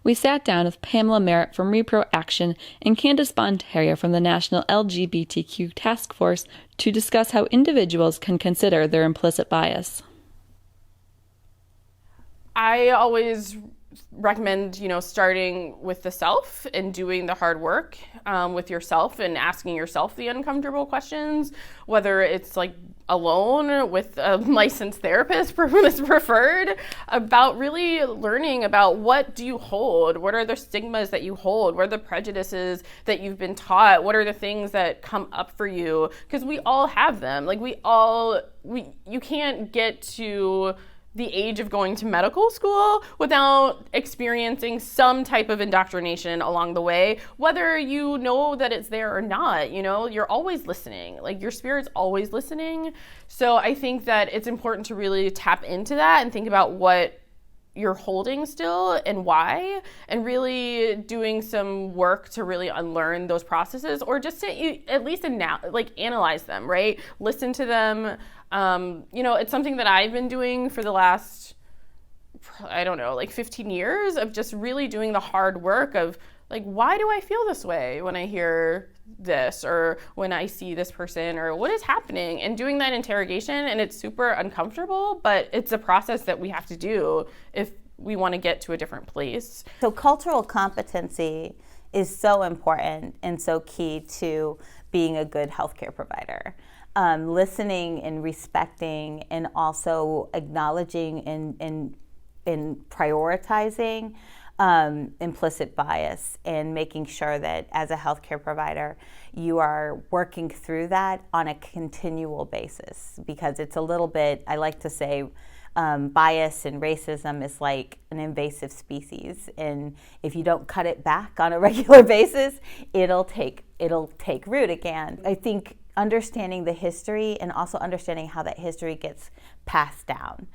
We sat down with Pamela Merritt from Reproaction and Candace Bond-Theriault from the National LGBTQ Task Force to discuss how individuals can consider their implicit bias. I always recommend, starting with the self and doing the hard work with yourself and asking yourself the uncomfortable questions, whether it's like alone with a licensed therapist who is preferred, about really learning about what do you hold, what are the stigmas that you hold, what are the prejudices that you've been taught, what are the things that come up for you, because we all have them. Like you can't get to the age of going to medical school without experiencing some type of indoctrination along the way, whether you know that it's there or not. You're always listening, like your spirit's always listening. So I think that it's important to really tap into that and think about what you're holding still and why, and really doing some work to really unlearn those processes, or just to at least analyze them, right? Listen to them. It's something that I've been doing for the last, 15 years, of just really doing the hard work of like, why do I feel this way when I hear this, or when I see this person, or what is happening, and doing that interrogation. And it's super uncomfortable, but it's a process that we have to do if we want to get to a different place. So cultural competency is so important and so key to being a good healthcare provider. Listening and respecting, and also acknowledging and prioritizing implicit bias, and making sure that as a healthcare provider you are working through that on a continual basis, because it's a little bit, I like to say, bias and racism is like an invasive species, and if you don't cut it back on a regular basis, it'll take root again. I think understanding the history, and also understanding how that history gets passed down.